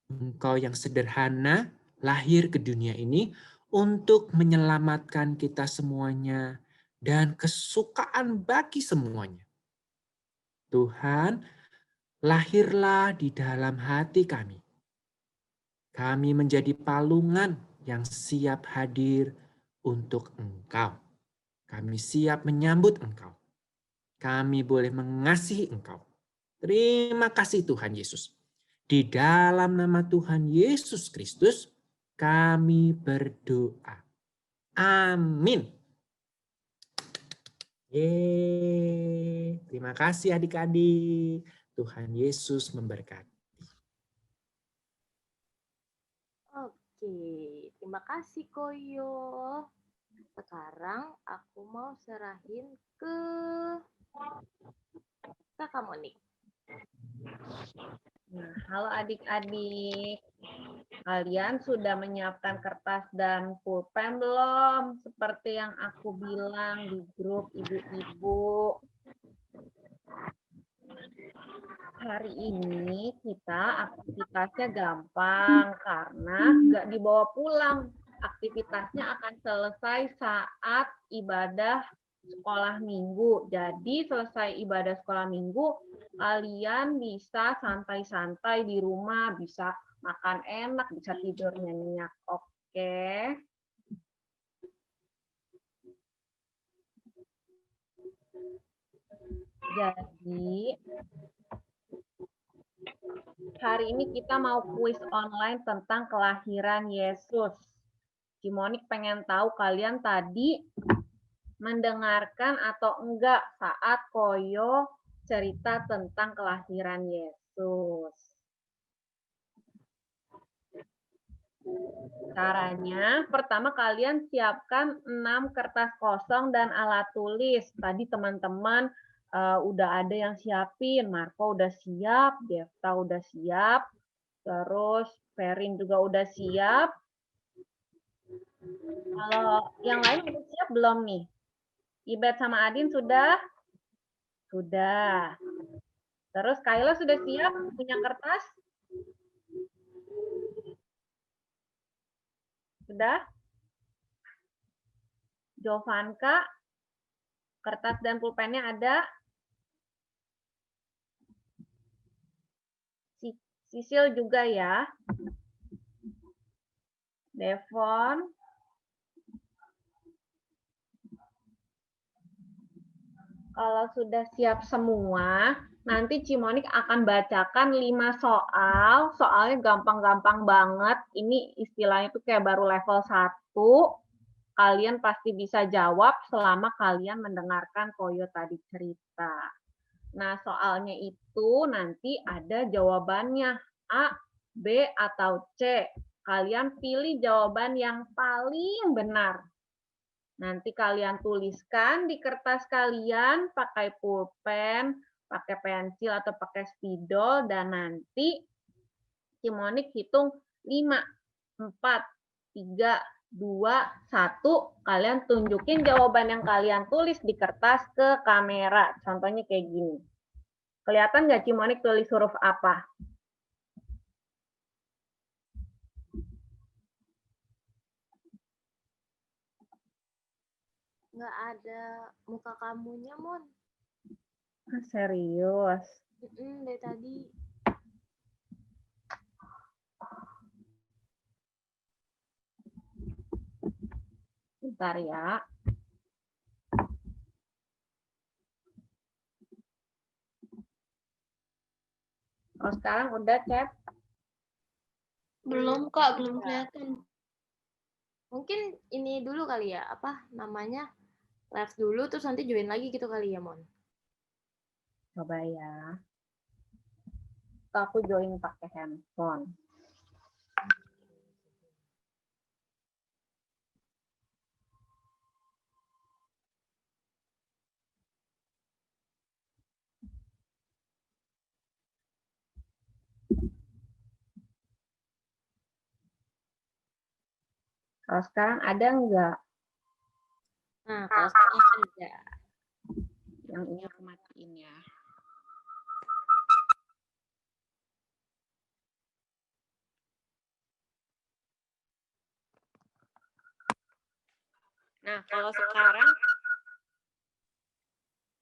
Engkau yang sederhana lahir ke dunia ini untuk menyelamatkan kita semuanya dan kesukaan bagi semuanya. Tuhan, lahirlah di dalam hati kami. Kami menjadi palungan yang siap hadir untuk Engkau. Kami siap menyambut Engkau. Kami boleh mengasihi Engkau. Terima kasih Tuhan Yesus. Di dalam nama Tuhan Yesus Kristus, kami berdoa. Amin. Yeay. Terima kasih adik-adik. Tuhan Yesus memberkati. Oke, terima kasih Koyo. Sekarang aku mau serahin ke Kakak Monik. Nah, halo adik-adik. Kalian sudah menyiapkan kertas dan pulpen belum? Seperti yang aku bilang di grup ibu-ibu. Hari ini kita aktivitasnya gampang karena nggak dibawa pulang. Aktivitasnya akan selesai saat ibadah sekolah minggu. Jadi selesai ibadah sekolah minggu, kalian bisa santai-santai di rumah, bisa makan enak, bisa tidur nyenyak. Oke. Jadi hari ini kita mau kuis online tentang kelahiran Yesus. Cimonik pengen tahu kalian tadi mendengarkan atau enggak saat Koyo cerita tentang kelahiran Yesus. Caranya, pertama kalian siapkan 6 kertas kosong dan alat tulis. Tadi teman-teman udah ada yang siapin. Marco udah siap, Devta udah siap, terus Ferin juga udah siap. Kalau yang lain udah siap belum nih? Ibet sama Adin sudah? Sudah. Terus Kayla sudah siap punya kertas? Sudah? Jovanka, kertas dan pulpennya ada? Sisil juga ya? Devon? Kalau sudah siap semua, nanti Cimonik akan bacakan 5 soal soalnya gampang-gampang banget. Ini istilahnya tuh kayak baru level 1. Kalian pasti bisa jawab selama kalian mendengarkan Koyo tadi cerita. Nah, soalnya itu nanti ada jawabannya A, B, atau C. Kalian pilih jawaban yang paling benar. Nanti kalian tuliskan di kertas kalian pakai pulpen, pakai pensil atau pakai spidol, dan nanti Cimonik hitung 5, 4, 3, 2, 1. Kalian tunjukin jawaban yang kalian tulis di kertas ke kamera. Contohnya kayak gini. Kelihatan nggak Cimonik tulis huruf apa? Nggak ada muka kamunya, Mon. Serius? Dari tadi. Bentar ya. Oh, sekarang udah chat? Belum Kak, belum kelihatan. Mungkin ini dulu kali ya, apa namanya? Live dulu, terus nanti join lagi gitu kali ya, Mon. Coba ya. Aku join pakai handphone. Kalau sekarang ada nggak Nah, kalau sekarang ada. yang ini aku matiin ya? Nah, kalau sekarang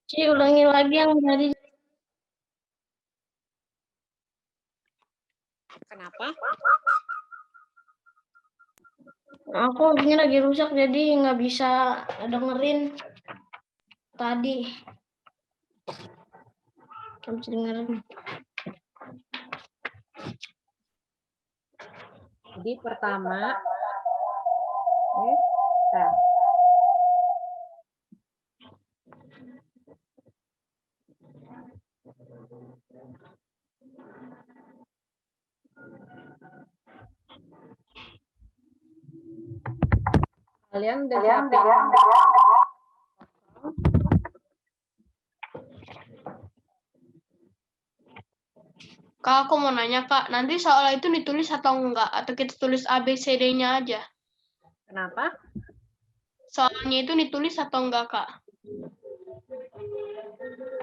Ci, ulangi lagi yang tadi. kenapa? Aku ini lagi rusak jadi nggak bisa dengerin tadi. Nggak bisa dengerin. Jadi pertama, nah. Kalian udah siapin? Kak, aku mau nanya Kak, nanti soal itu ditulis atau enggak? Atau kita tulis ABCD-nya aja? Kenapa? Soalnya itu ditulis atau enggak Kak?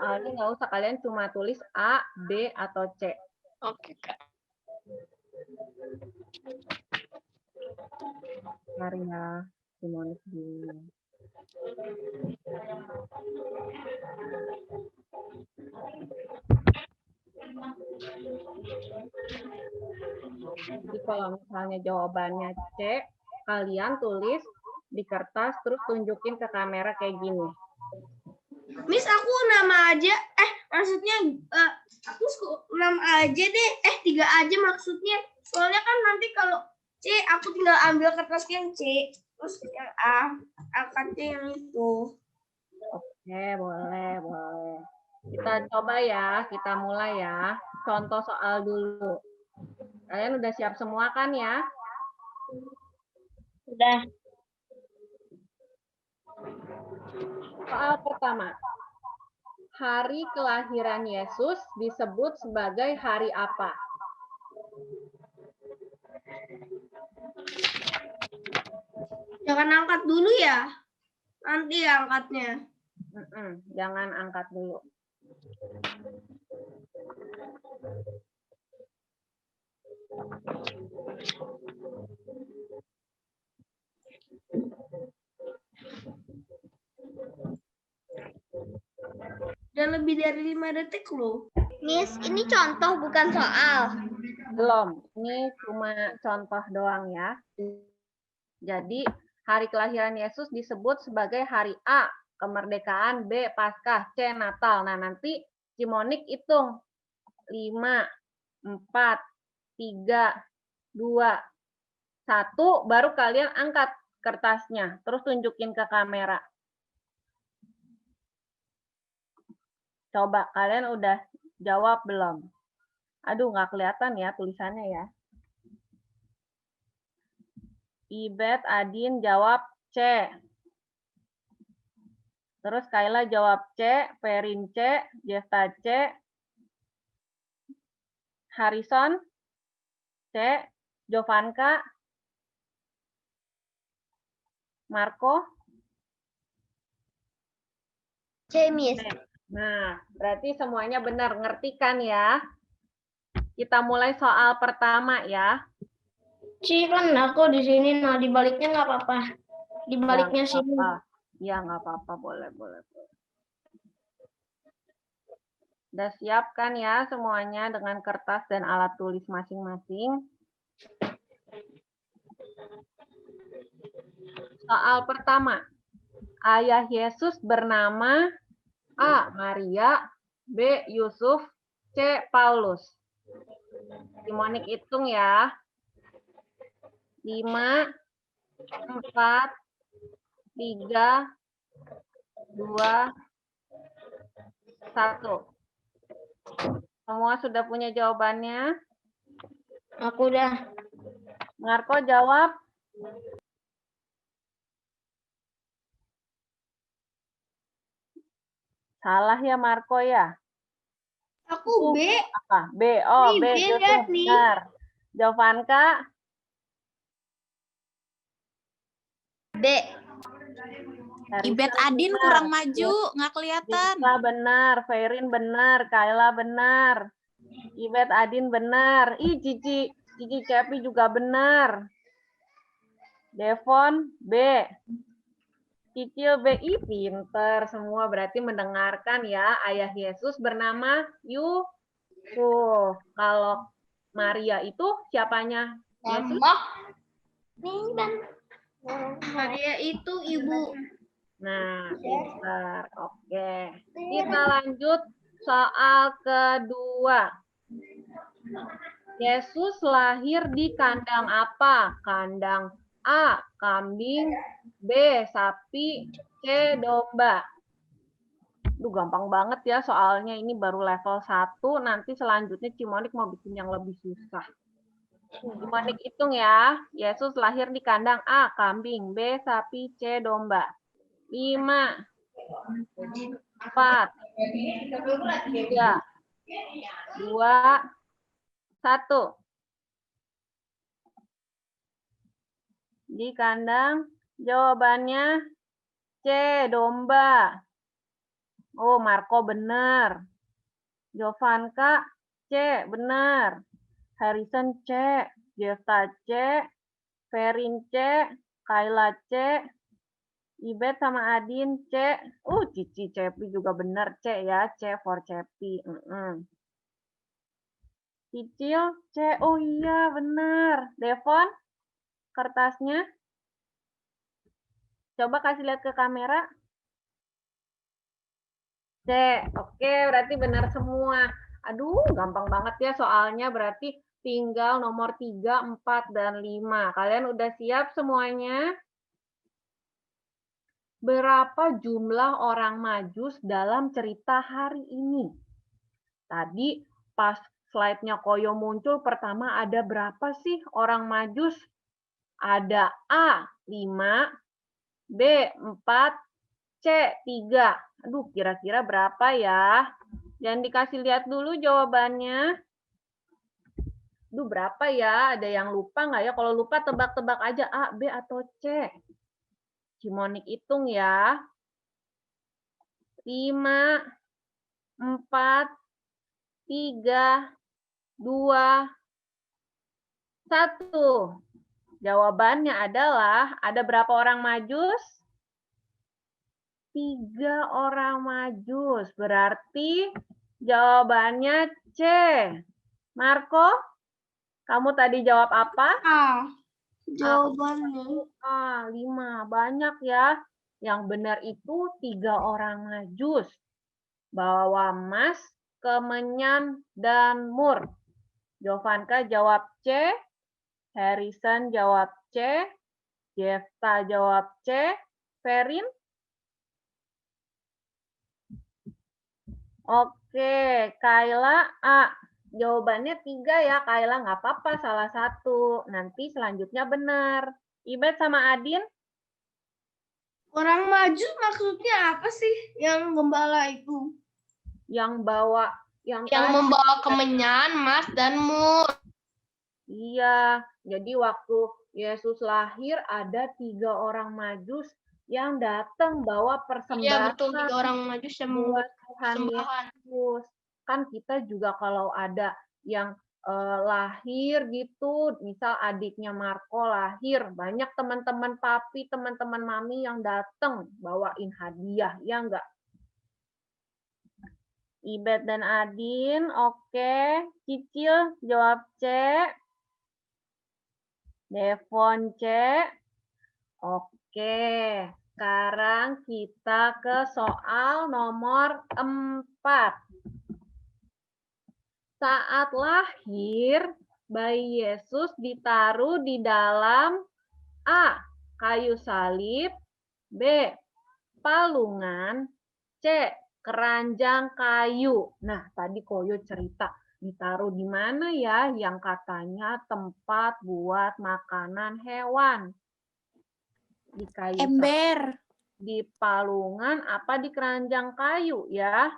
Ini nggak usah, kalian cuma tulis A, B, atau C. Oke Kak. Mari ya, Simonis dulu. Jadi kalau misalnya jawabannya C, kalian tulis di kertas, terus tunjukin ke kamera kayak gini. Miss, aku nama aja. Maksudnya aku nama aja deh. 3 aja maksudnya. Soalnya kan nanti kalau C, aku tinggal ambil kertas yang C. Terus yang A, angkatnya yang itu. Oke, boleh, boleh. Kita coba ya, kita mulai ya. Contoh soal dulu. Kalian udah siap semua kan ya? Udah. Soal pertama. Hari kelahiran Yesus disebut sebagai hari apa? Jangan angkat dulu ya. Nanti angkatnya. Jangan angkat dulu. Udah lebih dari 5 detik loh. Miss, ini contoh bukan soal. Belum, ini cuma contoh doang ya. Jadi, hari kelahiran Yesus disebut sebagai hari A, kemerdekaan, B, Paskah, C, Natal. Nah, nanti Cimonik hitung 5, 4, 3, 2, 1, baru kalian angkat kertasnya. Terus tunjukin ke kamera. Coba, kalian udah jawab belum? Aduh, nggak kelihatan ya tulisannya ya. Ibet, Adin jawab C. Terus Kayla jawab C, Perin C, Jesta C, Harrison C, Jovanka, Marco. C, Miss. Nah, berarti semuanya benar, ngerti kan ya? Kita mulai soal pertama ya. C kan aku di sini, nah di baliknya nggak apa-apa. Di baliknya Ya, sini. Ya, nggak apa-apa, boleh. Udah siap kan ya semuanya dengan kertas dan alat tulis masing-masing? Soal pertama. Ayah Yesus bernama A. Maria, B. Yusuf, C. Paulus. Timonik hitung ya. 5, 4, 3, 2, 1. Semua sudah punya jawabannya? Aku udah. Marco jawab. Salah ya Marco ya? Aku B. Apa? B. Oh, B. B Yusuf, lihat nih. benar. Jovanka? B. Ibet Adin kurang maju, nggak kelihatan. Jessica benar, Ferin benar, Kayla benar, Ibet Adin benar. Ih, Cici Cepi juga benar. Devon B. Cicil B. Ih, pinter semua, berarti mendengarkan ya. Ayah Yesus bernama Yusuf. Kalau Maria itu siapanya Yesus? Maria itu ibu. Nah, pintar. Oke. Kita lanjut soal kedua. Yesus lahir di kandang apa? Kandang A, kambing, B, sapi, C, domba. Duh, gampang banget ya soalnya ini baru level 1, nanti selanjutnya Cimonik mau bikin yang lebih susah. Cimonik hitung ya. Yesus lahir di kandang A, kambing, B, sapi, C, domba. 5, 4, 3, 2, 1. Di kandang, jawabannya C, domba. Oh, Marco benar. Jovanka C, benar. Harrison C, Jesta C, Ferin C, Kayla C, Ibet sama Adin C. Cici Cepi juga benar C ya, C for Cepi. Cicil C, oh iya benar. Devon, kertasnya. Coba kasih lihat ke kamera. C, oke berarti benar semua. Aduh, gampang banget ya soalnya, berarti tinggal nomor 3, 4, dan 5. Kalian udah siap semuanya? Berapa jumlah orang Majus dalam cerita hari ini? Tadi pas slide-nya Koyo muncul, pertama ada berapa sih orang Majus? Ada A, 5, B, 4, C, 3. Aduh, kira-kira berapa ya? Jangan dikasih lihat dulu jawabannya. Aduh, berapa ya? Ada yang lupa nggak ya? Kalau lupa tebak-tebak aja A, B, atau C. Cimonik hitung ya. 5, 4, 3, 2, 1. Jawabannya adalah, ada berapa orang Majus? 3 orang Majus. Berarti jawabannya C. Marco, kamu tadi jawab apa? A. Jawabannya. A, 5. Banyak ya. Yang benar itu 3 orang Majus. Bawa emas, kemenyan, dan mur. Jovanka jawab C. Harrison jawab C. Jefta jawab C. Ferin? Oke, Kayla A. Jawabannya 3 ya, Kayla. Nggak apa-apa, salah satu. Nanti selanjutnya benar. Ibet sama Adin? Orang maju maksudnya apa sih yang gembala itu? Yang bawa, yang membawa kemenyan, Mas, dan Mur. Iya, jadi waktu Yesus lahir ada 3 orang majus yang datang bawa persembahan. Iya, betul. 3 orang majus yang buat membuat Tuhan sembahan. Yesus. Kan kita juga kalau ada yang lahir gitu, misal adiknya Marco lahir, banyak teman-teman papi, teman-teman mami yang datang bawain hadiah, ya enggak? Ibet dan Adin, oke. Cicil jawab C. Devon C. Oke. Sekarang kita ke soal nomor 4. Saat lahir, bayi Yesus ditaruh di dalam A. Kayu salib, B. Palungan, C. Keranjang kayu. Nah, tadi Koyo cerita ditaruh di mana ya yang katanya tempat buat makanan hewan. Di kayu Ember. di palungan apa di keranjang kayu ya?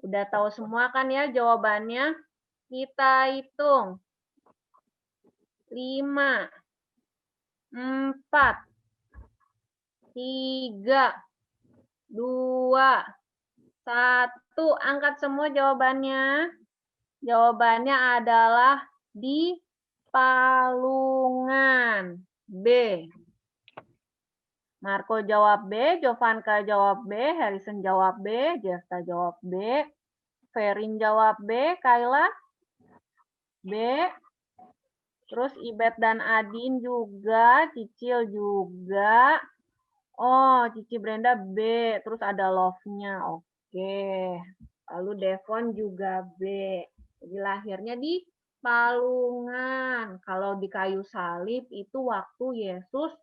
Udah tahu semua kan ya jawabannya? Kita hitung. 5, 4, 3, 2, 1. Angkat semua jawabannya. Jawabannya adalah di palungan. B. Marco jawab B, Jovanka jawab B, Harrison jawab B, Jefta jawab B, Ferin jawab B, Kayla B, terus Ibet dan Adin juga, Cicil juga. Oh, Cici Brenda B, terus ada Love-nya, oke. Lalu Devon juga B. Jadi lahirnya di palungan. Kalau di kayu salib itu waktu Yesus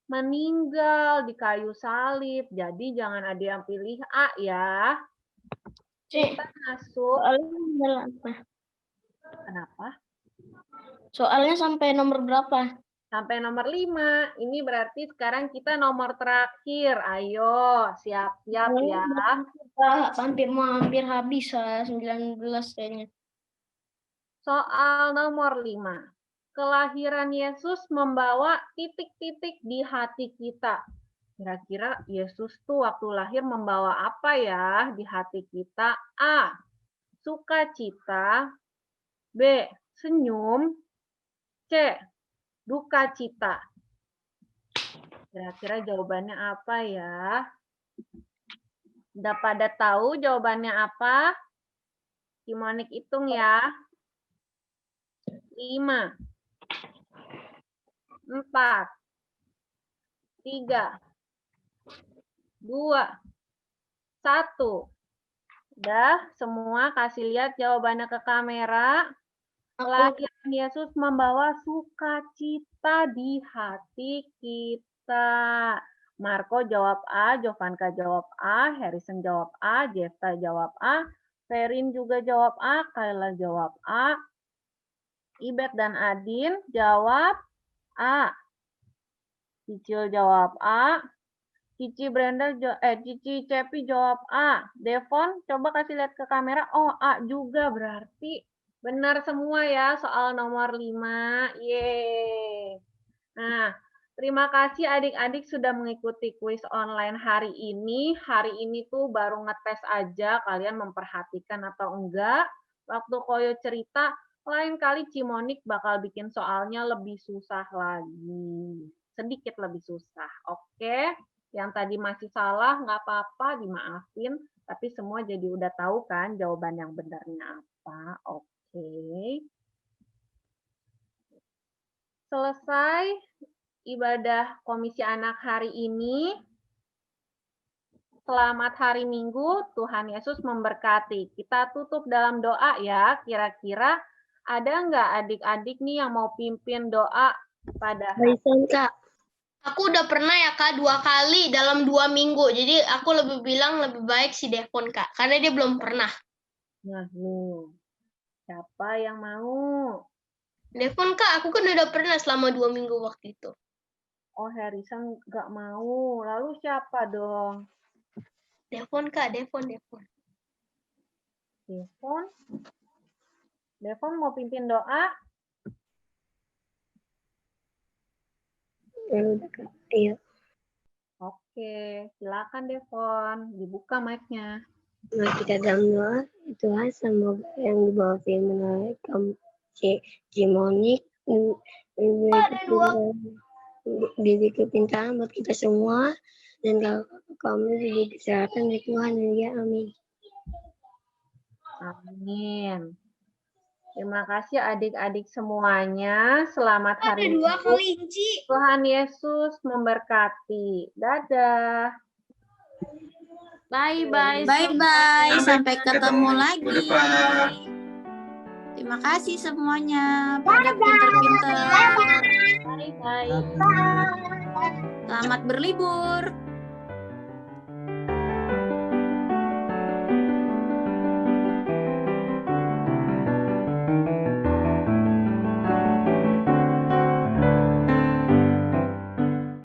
meninggal di kayu salib. Jadi jangan ada yang pilih A ya. Kita masuk. Kenapa? Soalnya sampai nomor berapa? Sampai nomor 5. Ini berarti sekarang kita nomor terakhir. Ayo, siap-siap ya. Hampir habis, 19 kayaknya. Soal nomor 5. Kelahiran Yesus membawa titik-titik di hati kita. Kira-kira Yesus tuh waktu lahir membawa apa ya di hati kita? A. Sukacita. B. Senyum. C. Duka cita. Kira-kira jawabannya apa ya? Udah pada tahu jawabannya apa? Cimonik hitung ya. 5, 4, 3, 2, 1. Udah semua kasih lihat jawabannya ke kamera. Kelahiran Yesus membawa sukacita di hati kita. Marco jawab A, Jovanka jawab A, Harrison jawab A, Jefta jawab A, Ferin juga jawab A, Kayla jawab A, Ibet dan Adin jawab A. Cicil jawab A. Cici Cepi jawab A. Devon, coba kasih lihat ke kamera. Oh, A juga berarti benar semua ya soal nomor 5. Yeay. Nah, terima kasih adik-adik sudah mengikuti kuis online hari ini. Hari ini tuh baru ngetes aja kalian memperhatikan atau enggak. Waktu Koyo cerita, lain kali Cimonik bakal bikin soalnya lebih susah lagi. Sedikit lebih susah, oke? Yang tadi masih salah, nggak apa-apa, dimaafin. Tapi semua jadi udah tahu kan jawaban yang benarnya apa, oke? Selesai ibadah Komisi Anak hari ini. Selamat hari Minggu, Tuhan Yesus memberkati. Kita tutup dalam doa ya, kira-kira Ada nggak adik-adik nih yang mau pimpin doa pada Baisan, Kak. Aku udah pernah ya Kak 2 kali dalam 2 minggu. Jadi aku lebih baik si Devon Kak. Karena dia belum pernah. Nah, nih. Siapa yang mau? Devon Kak, aku kan udah pernah selama 2 minggu waktu itu. Oh, Harrison nggak mau. Lalu siapa dong? Devon Kak, Devon. Devon? Devon mau pimpin doa? Ya udah, Kak. Iya. Oke, silakan Devon. Dibuka mic-nya. Mari kita dalam doa. Tuhan, semoga yang dibawa firman oleh kamu Cimonik diberi kepintaran buat kita semua, dan kamu diberi kesehatan dari Tuhan. Ya, amin. Amin. Terima kasih adik-adik semuanya. Selamat hari Ada 2 Minggu. kelinci. Tuhan Yesus memberkati. Dadah. Bye-bye. Bye-bye. Sampai ketemu lagi. Minggu depan. Terima kasih semuanya. Pada pinter-pinter. Bye-bye. Selamat berlibur.